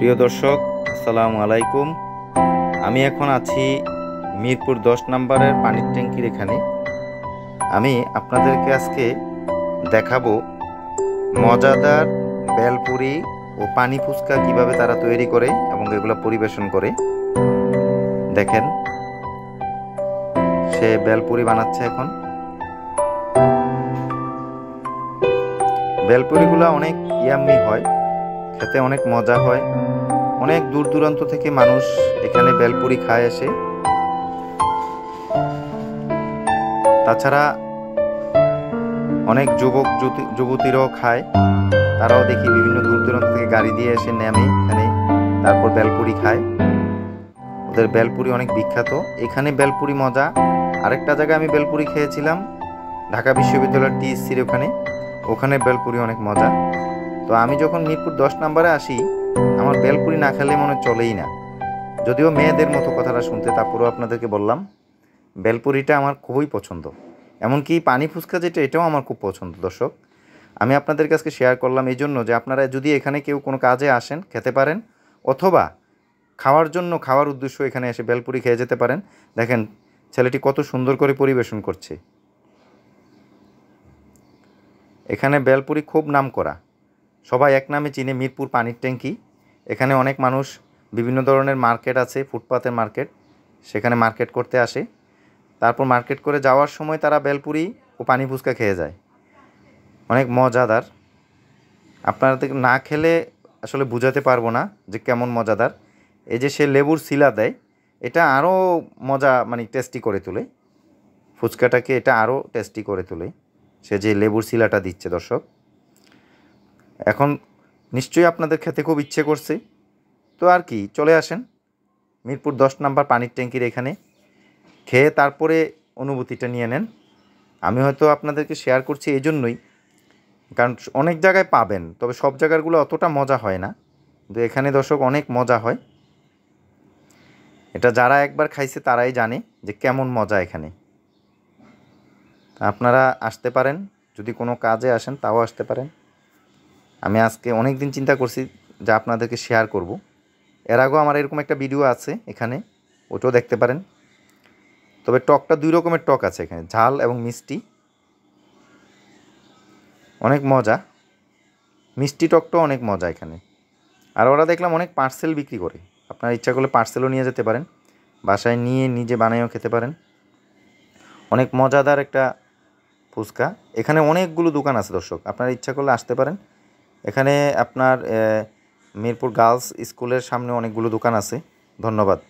প্রিয় দর্শক, আসসালামু আলাইকুম। আমি এখন আছি মিরপুর 10 নম্বরের পানির ট্যাঙ্কির এখানে। আমি আপনাদেরকে আজকে দেখাবো মজাদার বেলপুরি ও পানি ফুচকা কিভাবে তারা তৈরি করে এবং এগুলো পরিবেশন করে। দেখেন, সে বেলপুরি বানাচ্ছে এখন। বেলপুরিগুলো অনেক ইয়াম্মি হয়, খেতে অনেক মজা হয়। অনেক দূর দূরান্ত থেকে মানুষ এখানে বেলপুরি খায় এসে। তাছাড়া অনেক যুবতীরাও খায়, তারাও দেখি বিভিন্ন দূর দূরান্ত থেকে গাড়ি দিয়ে এসে নেমে এখানে, তারপর বেলপুরি খায়। ওদের বেলপুরি অনেক বিখ্যাত, এখানে বেলপুরি মজা। আরেকটা জায়গায় আমি বেলপুরি খেয়েছিলাম, ঢাকা বিশ্ববিদ্যালয়ের টিএসসির ওখানে বেলপুরি অনেক মজা। তো আমি যখন মিরপুর 10 নম্বরে আসি, আমার বেলপুরি না খেলে মনে চলেই না। যদিও মেয়েদের মতো কথাটা শুনতে, তারপরেও আপনাদেরকে বললাম বেলপুরিটা আমার খুবই পছন্দ। এমনকি পানি ফুচকা যেটা, এটাও আমার খুব পছন্দ। দর্শক, আমি আপনাদের কাছে শেয়ার করলাম এই জন্য যে আপনারা যদি এখানে কেউ কোনো কাজে আসেন, খেতে পারেন, অথবা খাওয়ার উদ্দেশ্য এখানে এসে বেলপুরি খেয়ে যেতে পারেন। দেখেন ছেলেটি কত সুন্দর করে পরিবেশন করছে। এখানে বেলপুরি খুব নাম করা, সবাই এক নামে চিনে, মিরপুর পানির ট্যাঙ্কি। এখানে অনেক মানুষ, বিভিন্ন ধরনের মার্কেট আছে, ফুটপাতের মার্কেট, সেখানে মার্কেট করতে আসে। তারপর মার্কেট করে যাওয়ার সময় তারা বেলপুরি ও পানি ফুচকা খেয়ে যায়। অনেক মজাদার, আপনাদের না খেলে আসলে বুঝাতে পারবো না যে কেমন মজাদার। এই যে সে লেবুর শিলা দেয়, এটা আরও মজা, মানে টেস্টি করে তোলে ফুচকাটাকে, এটা আরও টেস্টি করে তোলে সে যে লেবুর শিলাটা দিচ্ছে। দর্শক, এখন নিশ্চয়ই আপনাদের খেতে খুব ইচ্ছে করছে, তো আর কি, চলে আসেন মিরপুর 10 নম্বর পানির ট্যাঙ্কির এখানে, খেয়ে তারপরে অনুভূতিটা নিয়ে নেন। আমি হয়তো আপনাদেরকে শেয়ার করছি এই জন্যই, কারণ অনেক জায়গায় পাবেন, তবে সব জায়গাগুলো অতটা মজা হয় না, কিন্তু এখানে দর্শক অনেক মজা হয়। এটা যারা একবার খাইছে তারাই জানে যে কেমন মজা এখানে। আপনারা আসতে পারেন, যদি কোনো কাজে আসেন তাও আসতে পারেন। আমি আজকে অনেক দিন চিন্তা করছি যা আপনাদেরকে শেয়ার করব। এর আগেও আমার এরকম একটা ভিডিও আছে এখানে, ওটাও দেখতে পারেন। তবে টকটা 2 রকমের টক আছে এখানে, ঝাল এবং মিষ্টি, অনেক মজা। মিষ্টি টকটাও অনেক মজা এখানে। আর ওরা দেখলাম অনেক পার্সেল বিক্রি করে, আপনার ইচ্ছা করলে পার্সেলও নিয়ে যেতে পারেন, বাসায় নিয়ে নিজে বানাইও খেতে পারেন। অনেক মজাদার একটা ফুচকা। এখানে অনেকগুলো দোকান আছে দর্শক, আপনার ইচ্ছা করলে আসতে পারেন। এখানে আপনার মিরপুর গার্লস স্কুলের সামনে অনেকগুলো দোকান আছে। ধন্যবাদ।